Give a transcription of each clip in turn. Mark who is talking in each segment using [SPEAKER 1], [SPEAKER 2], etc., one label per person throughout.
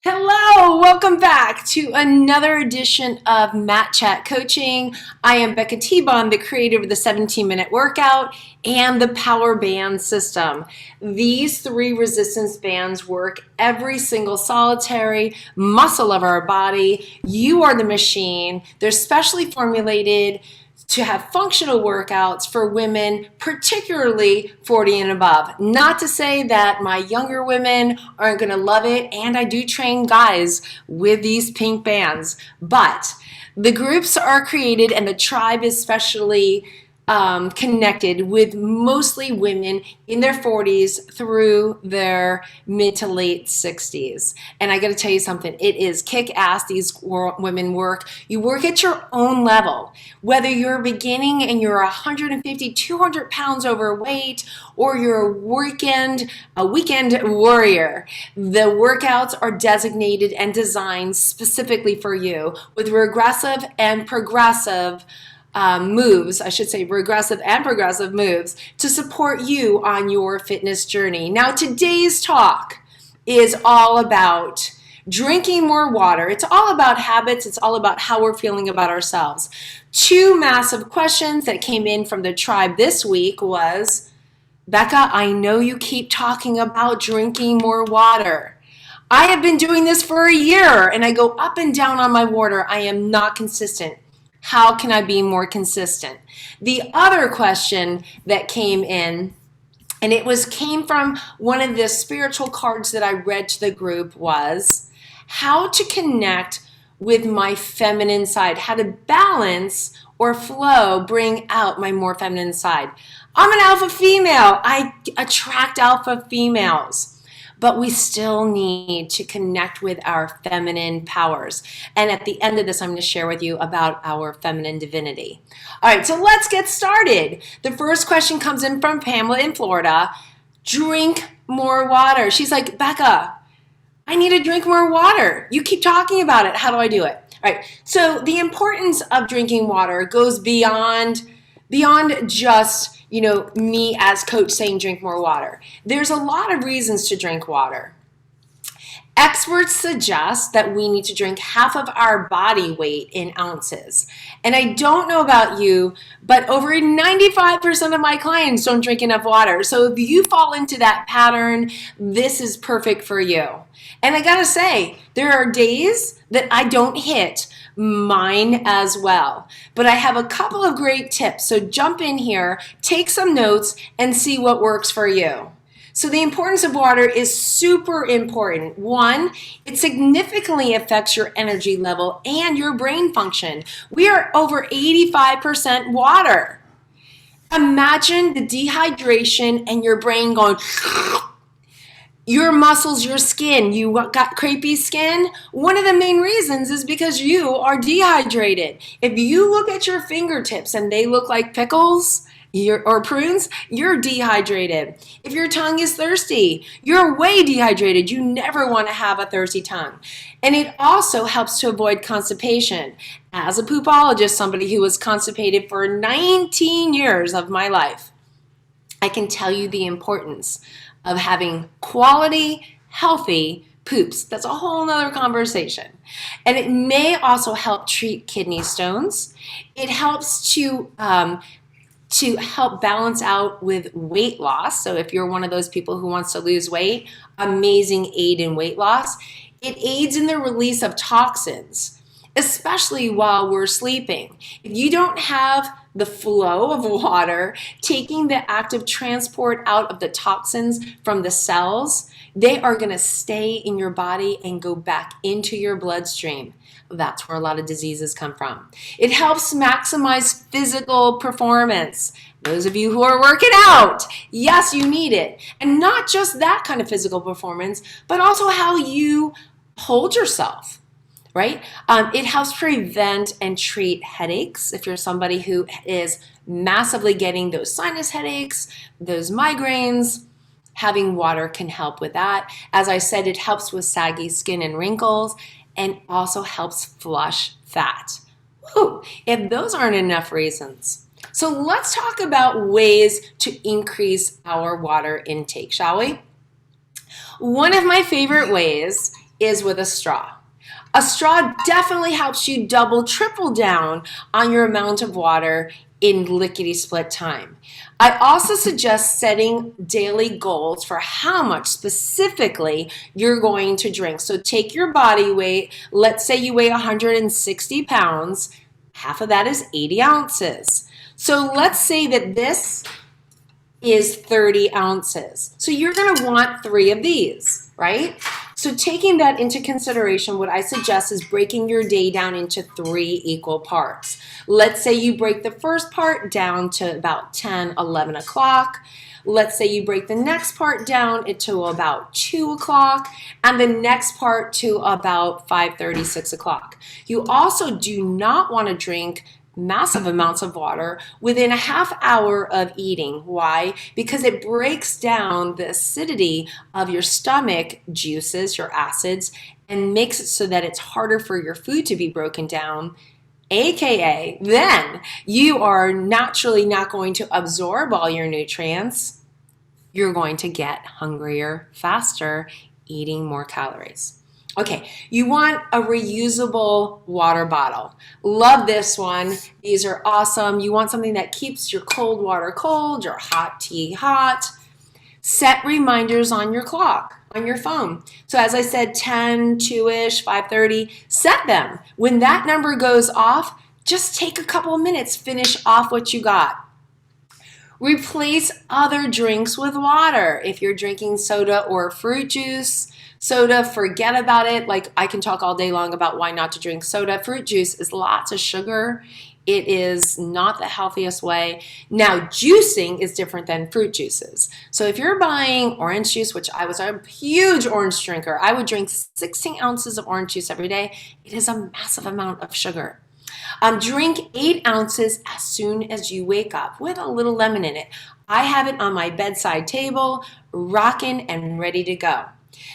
[SPEAKER 1] Hello, welcome back to another edition of Mat Chat Coaching. I am Becca T-Bond, the creator of the 17-minute workout and the Power Band system. These 3 resistance bands work every single solitary muscle of our body. You are the machine. They're specially formulated to have functional workouts for women, particularly 40 and above. Not to say that my younger women aren't going to love it, and I do train guys with these pink bands, but the groups are created and the tribe is specially connected with mostly women in their 40s through their mid to late 60s. And I got to tell you something, it is kick-ass. These women work. You work at your own level, whether you're beginning and you're 150, 200 pounds overweight, or you're a weekend warrior. The workouts are designated and designed specifically for you with regressive and progressive moves, I should say regressive and progressive moves to support you on your fitness journey. Now, today's talk is all about drinking more water. It's all about habits. It's all about how we're feeling about ourselves. 2 massive questions that came in from the tribe this week was, Becca, I know you keep talking about drinking more water. I have been doing this for a year and I go up and down on my water. I am not consistent. How can I be more consistent? The other question that came in, and came from one of the spiritual cards that I read to the group, was how to connect with my feminine side, how to balance or flow, bring out my more feminine side. I'm an alpha female. I attract alpha females. But we still need to connect with our feminine powers. And at the end of this, I'm going to share with you about our feminine divinity. All right, so let's get started. The first question comes in from Pamela in Florida. Drink more water. She's like, Becca, I need to drink more water. You keep talking about it. How do I do it? All right, so the importance of drinking water goes beyond just me as coach saying drink more water. There's a lot of reasons to drink water. Experts suggest that we need to drink half of our body weight in ounces. And I don't know about you, but over 95% of my clients don't drink enough water. So if you fall into that pattern, this is perfect for you. And I gotta say, there are days that I don't hit mine as well. But I have a couple of great tips. So jump in here, take some notes, and see what works for you. So the importance of water is super important. 1, it significantly affects your energy level and your brain function. We are over 85% water. Imagine the dehydration and your brain going, your muscles, your skin, you got crepey skin. One of the main reasons is because you are dehydrated. If you look at your fingertips and they look like pickles or prunes, you're dehydrated. If your tongue is thirsty, you're way dehydrated. You never want to have a thirsty tongue. And it also helps to avoid constipation. As a poopologist, somebody who was constipated for 19 years of my life, I can tell you the importance of having quality, healthy poops. That's a whole nother conversation. And it may also help treat kidney stones. It helps to help balance out with weight loss. So if you're one of those people who wants to lose weight, amazing aid in weight loss. It aids in the release of toxins, especially while we're sleeping. If you don't have the flow of water, taking the active transport out of the toxins from the cells, they are going to stay in your body and go back into your bloodstream. That's where a lot of diseases come from. It helps maximize physical performance. Those of you who are working out, yes, you need it. And not just that kind of physical performance, but also how you hold yourself. Right? It helps prevent and treat headaches. If you're somebody who is massively getting those sinus headaches, those migraines, having water can help with that. As I said, it helps with saggy skin and wrinkles and also helps flush fat. Woo, if those aren't enough reasons. So let's talk about ways to increase our water intake, shall we? One of my favorite ways is with a straw. A straw definitely helps you double, triple down on your amount of water in lickety-split time. I also suggest setting daily goals for how much specifically you're going to drink. So take your body weight. Let's say you weigh 160 pounds. Half of that is 80 ounces. So let's say that this is 30 ounces. So you're going to want 3 of these, right? So taking that into consideration, what I suggest is breaking your day down into 3 equal parts. Let's say you break the first part down to about 10, 11 o'clock. Let's say you break the next part down to about 2 o'clock and the next part to about 5:30, 6 o'clock. You also do not want to drink massive amounts of water within a half hour of eating. Why? Because it breaks down the acidity of your stomach juices, your acids, and makes it so that it's harder for your food to be broken down. AKA, then you are naturally not going to absorb all your nutrients. You're going to get hungrier faster, eating more calories. Okay, you want a reusable water bottle. Love this one. These are awesome. You want something that keeps your cold water cold, your hot tea hot. Set reminders on your clock, on your phone. So as I said, 10, 2-ish, 5:30, set them. When that number goes off, just take a couple of minutes, finish off what you got. Replace other drinks with water. If you're drinking soda or fruit juice, soda, forget about it. Like, I can talk all day long about why not to drink soda. Fruit juice is lots of sugar. It is not the healthiest way. Now, juicing is different than fruit juices. So if you're buying orange juice, which I was a huge orange drinker, I would drink 16 ounces of orange juice every day. It is a massive amount of sugar. Drink 8 ounces as soon as you wake up with a little lemon in it. I have it on my bedside table, rocking and ready to go.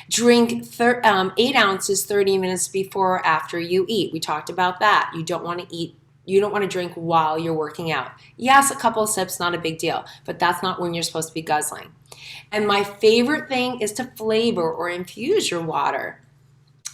[SPEAKER 1] Drink 8 ounces 30 minutes before or after you eat. We talked about that. You don't want to eat. You don't want to drink while you're working out. Yes, a couple of sips, not a big deal, but that's not when you're supposed to be guzzling. And my favorite thing is to flavor or infuse your water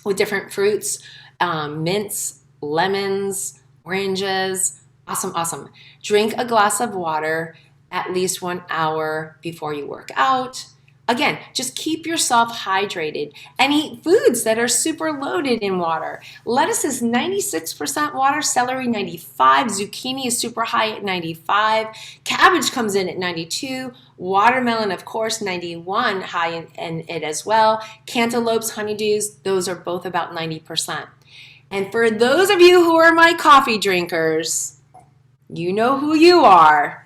[SPEAKER 1] with different fruits, mints, lemons, oranges. Awesome, awesome. Drink a glass of water at least 1 hour before you work out. Again, just keep yourself hydrated and eat foods that are super loaded in water. Lettuce is 96% water, celery 95, zucchini is super high at 95, cabbage comes in at 92, watermelon, of course, 91, high in it as well. Cantaloupes, honeydews, those are both about 90%. And for those of you who are my coffee drinkers, you know who you are.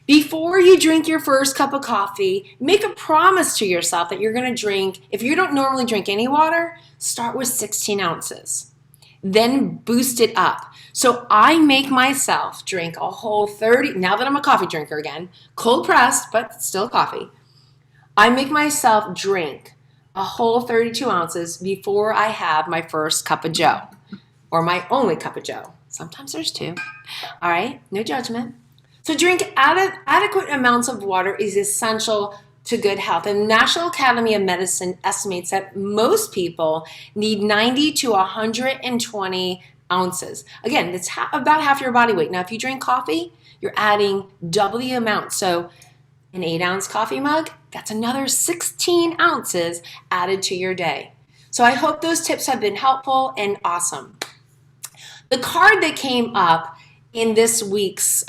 [SPEAKER 1] Before you drink your first cup of coffee, make a promise to yourself that you're going to drink, if you don't normally drink any water, start with 16 ounces. Then boost it up. So I make myself drink a whole 30, now that I'm a coffee drinker again, cold pressed, but still coffee. I make myself drink a whole 32 ounces before I have my first cup of joe, or my only cup of joe. Sometimes there's 2. All right, no judgment. So drink adequate amounts of water is essential to good health. And the National Academy of Medicine estimates that most people need 90 to 120 ounces. Again, that's about half your body weight. Now, if you drink coffee, you're adding double the amount. So an 8-ounce coffee mug, that's another 16 ounces added to your day. So I hope those tips have been helpful and awesome. The card that came up in this week's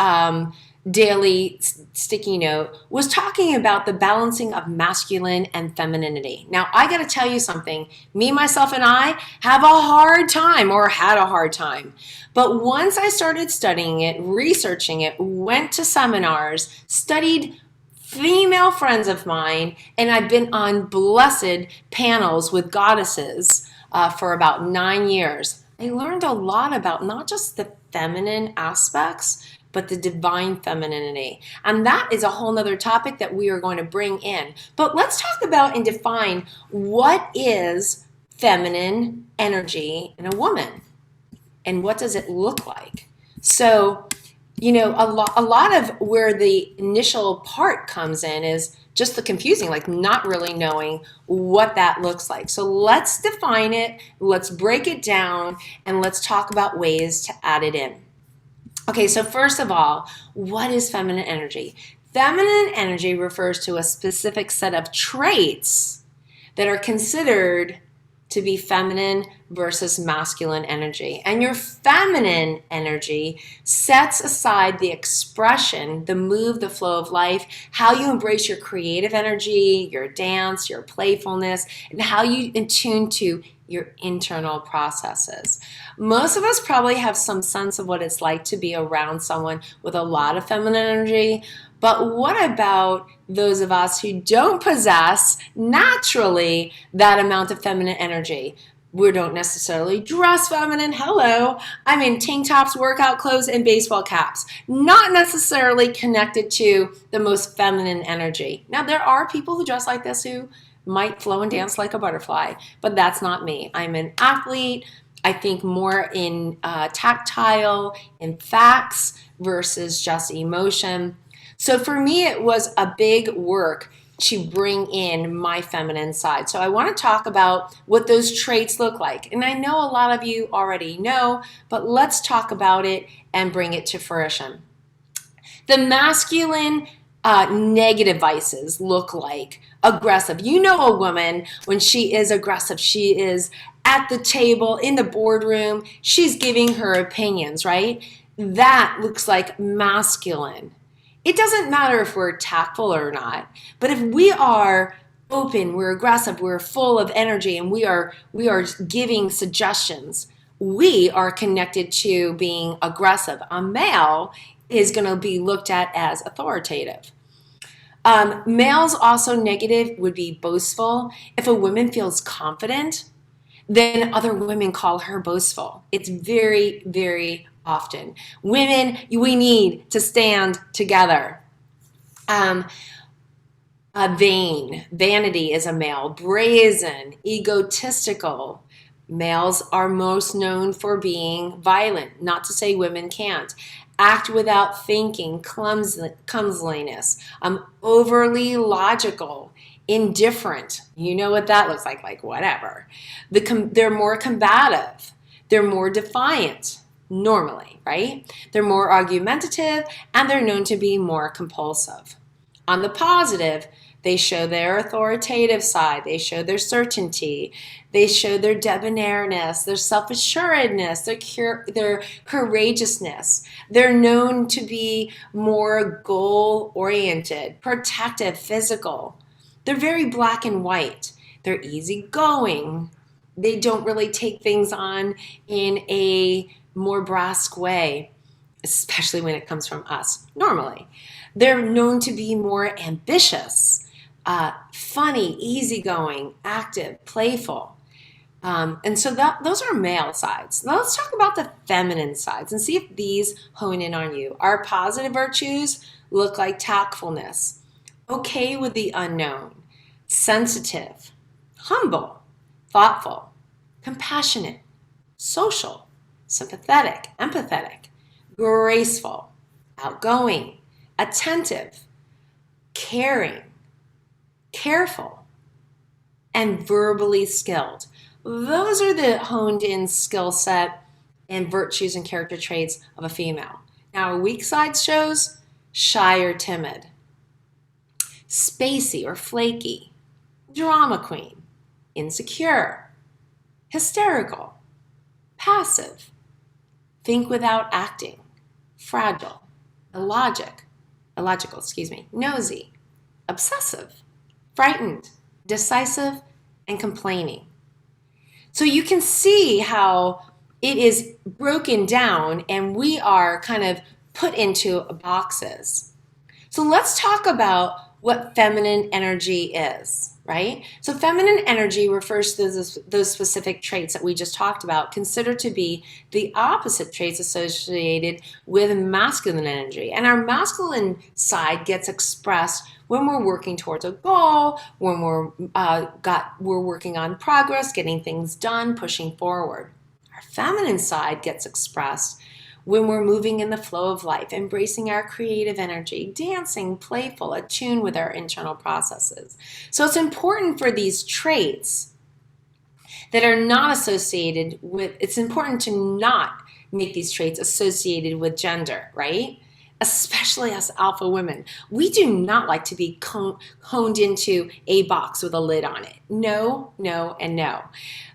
[SPEAKER 1] daily sticky note was talking about the balancing of masculine and femininity. Now, I got to tell you something. Me, myself, and I have a hard time, or had a hard time. But once I started studying it, researching it, went to seminars, studied female friends of mine, and I've been on blessed panels with goddesses for about 9 years. I learned a lot about not just the feminine aspects, but the divine femininity. And that is a whole nother topic that we are going to bring in. But let's talk about and define what is feminine energy in a woman and what does it look like. So, you know, a lot of where the initial part comes in is just the confusing, like not really knowing what that looks like. So let's define it, let's break it down, and let's talk about ways to add it in. Okay, so first of all, what is feminine energy? Feminine energy refers to a specific set of traits that are considered to be feminine versus masculine energy. And your feminine energy sets aside the expression, the move, the flow of life, how you embrace your creative energy, your dance, your playfulness, and how you attune to your internal processes. Most of us probably have some sense of what it's like to be around someone with a lot of feminine energy. But what about those of us who don't possess naturally that amount of feminine energy? We don't necessarily dress feminine. Hello. I'm in tank tops, workout clothes, and baseball caps. Not necessarily connected to the most feminine energy. Now, there are people who dress like this who might flow and dance like a butterfly, but that's not me. I'm an athlete. I think more in tactile, in facts versus just emotion. So for me, it was a big work to bring in my feminine side. So I want to talk about what those traits look like. And I know a lot of you already know, but let's talk about it and bring it to fruition. The masculine negative vices look like aggressive. You know a woman when she is aggressive, she is at the table, in the boardroom, she's giving her opinions, right? That looks like masculine. It doesn't matter if we're tactful or not, but if we are open, we're aggressive, we're full of energy, and we are giving suggestions, we are connected to being aggressive. A male is going to be looked at as authoritative. Males also negative would be boastful. If a woman feels confident, then other women call her boastful. It's very, very often. Women, we need to stand together. Vain, vanity is a male. Brazen, egotistical. Males are most known for being violent. Not to say women can't. Act without thinking, clumsiness, overly logical, indifferent. You know what that looks like whatever. They're more combative. They're more defiant, normally, right? They're more argumentative, and they're known to be more compulsive. On the positive, they show their authoritative side. They show their certainty. They show their debonairness, their self-assuredness, their courageousness. They're known to be more goal-oriented, protective, physical. They're very black and white. They're easygoing. They don't really take things on in a more brusque way, especially when it comes from us, normally. They're known to be more ambitious, funny, easygoing, active, playful. And so those are male sides. Now let's talk about the feminine sides and see if these hone in on you. Our positive virtues look like tactfulness, okay with the unknown, sensitive, humble, thoughtful, compassionate, social, sympathetic, empathetic, graceful, outgoing, attentive, caring, careful, and verbally skilled. Those are the honed in skill set and virtues and character traits of a female. Now, weak side shows shy or timid, spacey or flaky, drama queen, insecure, hysterical, passive, think without acting, fragile, illogical, nosy, obsessive, frightened, decisive, and complaining. So you can see how it is broken down and we are kind of put into boxes. So let's talk about what feminine energy is, right? So feminine energy refers to those specific traits that we just talked about, considered to be the opposite traits associated with masculine energy. And our masculine side gets expressed when we're working towards a goal, when we're working on progress, getting things done, pushing forward. Our feminine side gets expressed when we're moving in the flow of life, embracing our creative energy, dancing, playful, attuned with our internal processes. So it's important for these traits that are not associated with, it's important to not make these traits associated with gender, right? Especially us alpha women. We do not like to be honed into a box with a lid on it. No, no, and no.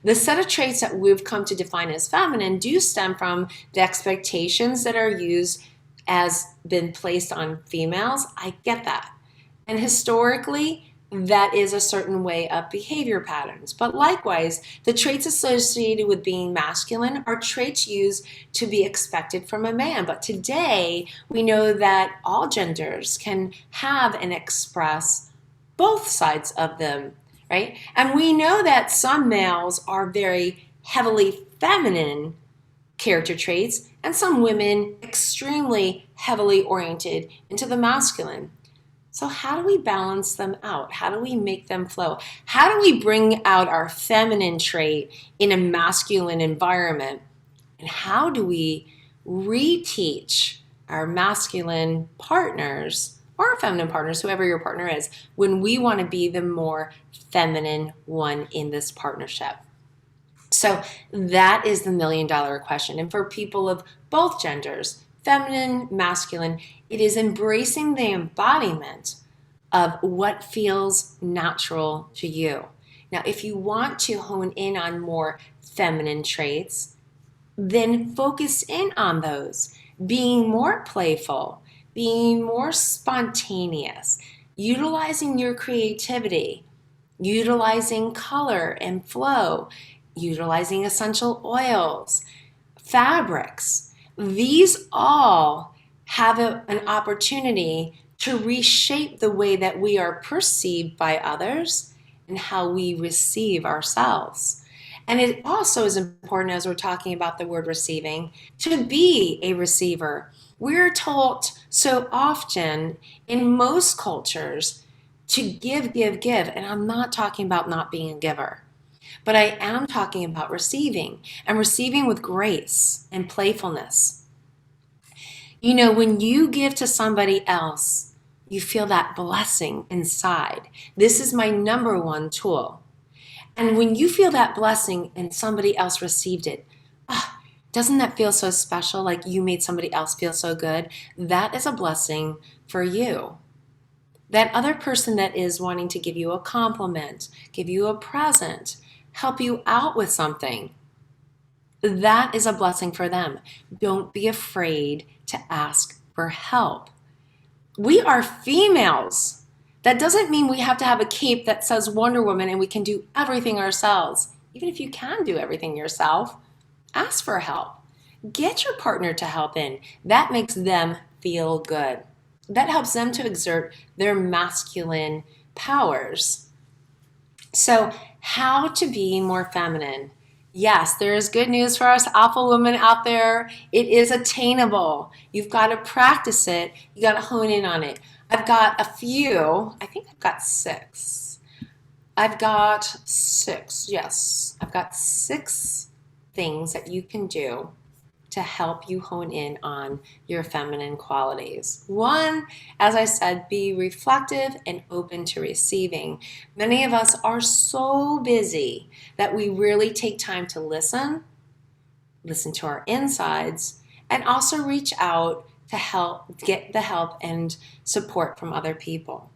[SPEAKER 1] The set of traits that we've come to define as feminine do stem from the expectations that are used as been placed on females. I get that. And historically, that is a certain way of behavior patterns. But likewise, the traits associated with being masculine are traits used to be expected from a man. But today, we know that all genders can have and express both sides of them, right? And we know that some males are very heavily feminine character traits, and some women extremely heavily oriented into the masculine. So how do we balance them out? How do we make them flow? How do we bring out our feminine trait in a masculine environment? And how do we reteach our masculine partners or feminine partners, whoever your partner is, when we want to be the more feminine one in this partnership? So that is the million-dollar question. And for people of both genders, feminine, masculine, it is embracing the embodiment of what feels natural to you. Now, if you want to hone in on more feminine traits, then focus in on those. Being more playful, being more spontaneous, utilizing your creativity, utilizing color and flow, utilizing essential oils, fabrics. These all have an opportunity to reshape the way that we are perceived by others and how we receive ourselves. And it also is important, as we're talking about the word receiving, to be a receiver. We're taught so often in most cultures to give, give, give. And I'm not talking about not being a giver, but I am talking about receiving, and receiving with grace and playfulness. You know, when you give to somebody else, you feel that blessing inside. This is my number one tool. And when you feel that blessing and somebody else received it, doesn't that feel so special? Like you made somebody else feel so good? That is a blessing for you. That other person that is wanting to give you a compliment, give you a present, help you out with something, that is a blessing for them. Don't be afraid to ask for help. We are females. That doesn't mean we have to have a cape that says Wonder Woman and we can do everything ourselves. Even if you can do everything yourself, ask for help. Get your partner to help in. That makes them feel good. That helps them to exert their masculine powers. So, how to be more feminine? Yes, there is good news for us alpha women out there. It is attainable. You've got to practice it. You got to hone in on it. I've got a few. I think I've got six. Yes. I've got 6 things that you can do to help you hone in on your feminine qualities. 1, as I said, be reflective and open to receiving. Many of us are so busy that we really take time to listen to our insides, and also reach out to get the help and support from other people.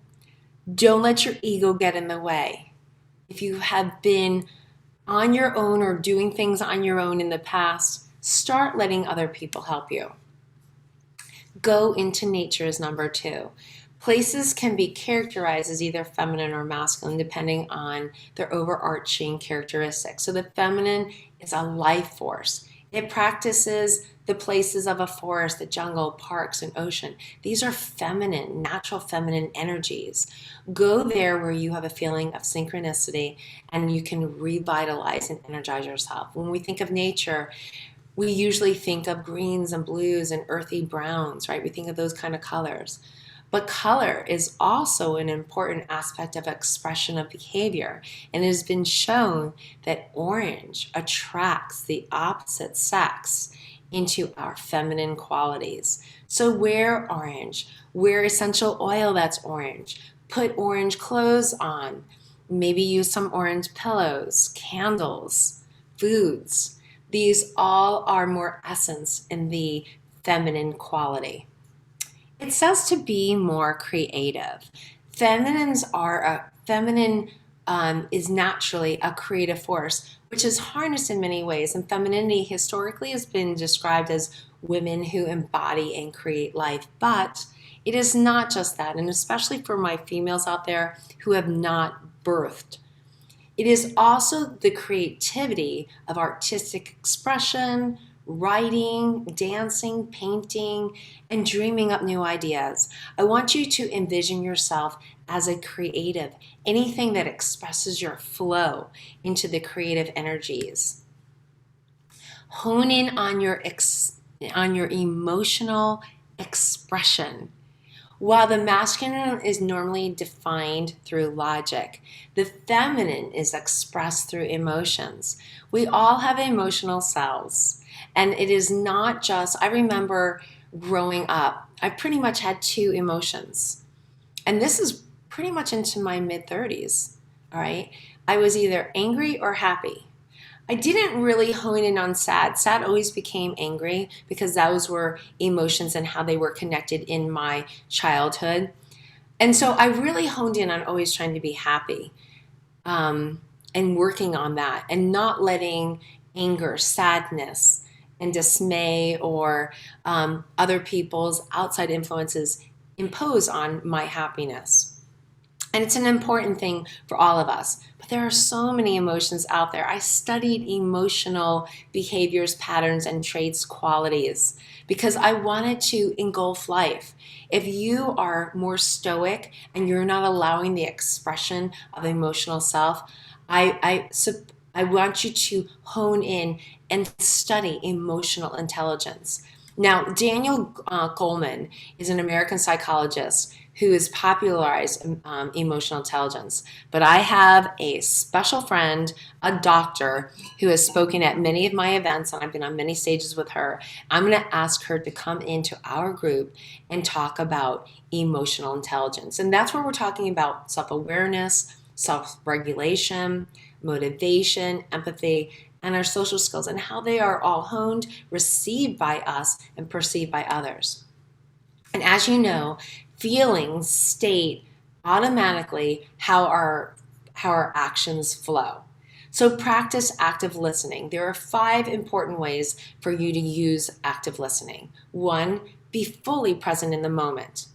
[SPEAKER 1] Don't let your ego get in the way. If you have been on your own or doing things on your own in the past, start letting other people help you. Go into nature is number 2. Places can be characterized as either feminine or masculine depending on their overarching characteristics. So the feminine is a life force. It practices the places of a forest, the jungle, parks, and ocean. These are feminine, natural feminine energies. Go there where you have a feeling of synchronicity and you can revitalize and energize yourself. When we think of nature, we usually think of greens and blues and earthy browns, right? We think of those kind of colors. But color is also an important aspect of expression of behavior. And it has been shown that orange attracts the opposite sex into our feminine qualities. So wear orange, wear essential oil that's orange, put orange clothes on, maybe use some orange pillows, candles, foods. These all are more essence in the feminine quality. It says to be more creative. Feminine is naturally a creative force, which is harnessed in many ways. And femininity historically has been described as women who embody and create life. But it is not just that, and especially for my females out there who have not birthed. It is also the creativity of artistic expression, writing, dancing, painting, and dreaming up new ideas. I want you to envision yourself as a creative, anything that expresses your flow into the creative energies. Hone in on your emotional expression. While the masculine is normally defined through logic, the feminine is expressed through emotions. We all have emotional selves. And it is not just, I remember growing up, I pretty much had two emotions. And this is pretty much into my mid-30s, all right? I was either angry or happy. I didn't really hone in on sad. Sad always became angry because those were emotions and how they were connected in my childhood. And so I really honed in on always trying to be happy and working on that and not letting anger, sadness, and dismay or other people's outside influences impose on my happiness. And it's an important thing for all of us. But there are so many emotions out there. I studied emotional behaviors, patterns, and traits, qualities, because I wanted to engulf life. If you are more stoic and you're not allowing the expression of emotional self, I want you to hone in and study emotional intelligence. Now, Daniel Goleman is an American psychologist who has popularized emotional intelligence. But I have a special friend, a doctor, who has spoken at many of my events, and I've been on many stages with her. I'm going to ask her to come into our group and talk about emotional intelligence. And that's where we're talking about self-awareness, self-regulation, motivation, empathy, and our social skills, and how they are all honed, received by us, and perceived by others. And as you know, feelings state automatically how our actions flow. So practice active listening. There are 5 important ways for you to use active listening. 1, be fully present in the moment.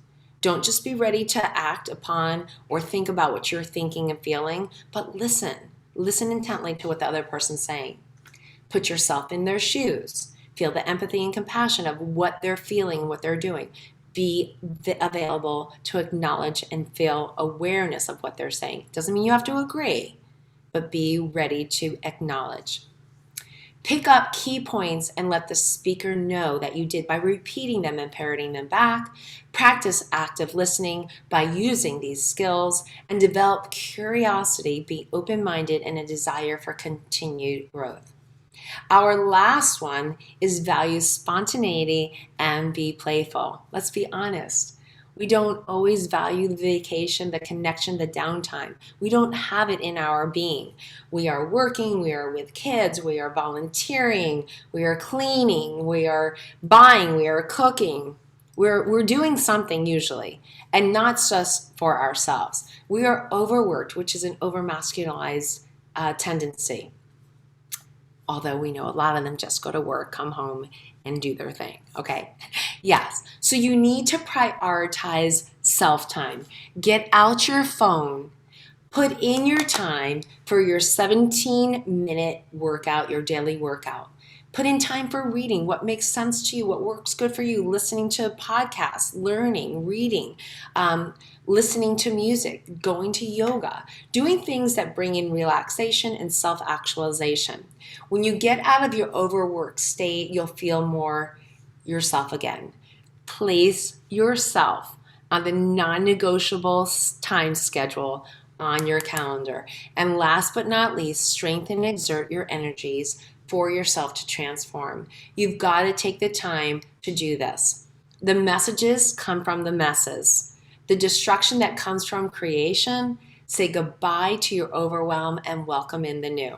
[SPEAKER 1] Don't just be ready to act upon or think about what you're thinking and feeling, but listen. Listen intently to what the other person's saying. Put yourself in their shoes. Feel the empathy and compassion of what they're feeling, what they're doing. Be available to acknowledge and feel awareness of what they're saying. Doesn't mean you have to agree, but be ready to acknowledge. Pick up key points and let the speaker know that you did by repeating them and parroting them back. Practice active listening by using these skills and develop curiosity, be open-minded, and a desire for continued growth. Our last one is value spontaneity and be playful. Let's be honest. We don't always value the vacation, the connection, the downtime. We don't have it in our being. We are working, we are with kids, we are volunteering, we are cleaning, we are buying, we are cooking. We're doing something usually, and not just for ourselves. We are overworked, which is an overmasculinized tendency. Although we know a lot of them just go to work, come home, and do their thing, okay? Yes, so you need to prioritize self-time. Get out your phone, put in your time for your 17-minute workout, your daily workout. Put in time for reading, what makes sense to you, what works good for you, listening to podcasts, learning, reading, listening to music, going to yoga, doing things that bring in relaxation and self-actualization. When you get out of your overworked state, you'll feel more yourself again. Place yourself on the non-negotiable time schedule on your calendar. And last but not least, strengthen and exert your energies for yourself to transform. You've got to take the time to do this. The messages come from the messes. The destruction that comes from creation, say goodbye to your overwhelm and welcome in the new.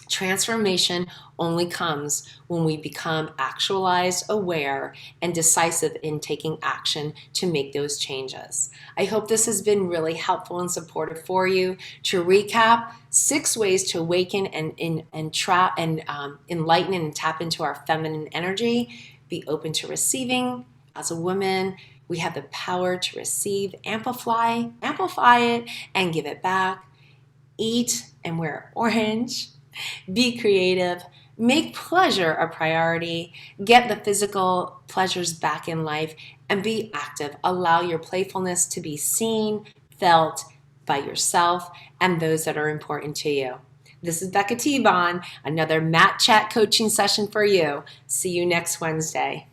[SPEAKER 1] Transformation only comes when we become actualized, aware, and decisive in taking action to make those changes. I hope this has been really helpful and supportive for you. To recap, 6 ways to awaken and enlighten and tap into our feminine energy. Be open to receiving. As a woman, we have the power to receive, amplify it, and give it back. Eat and wear orange. Be creative, make pleasure a priority, get the physical pleasures back in life, and be active. Allow your playfulness to be seen, felt by yourself and those that are important to you. This is Becca T-Bon, another Mat Chat coaching session for you. See you next Wednesday.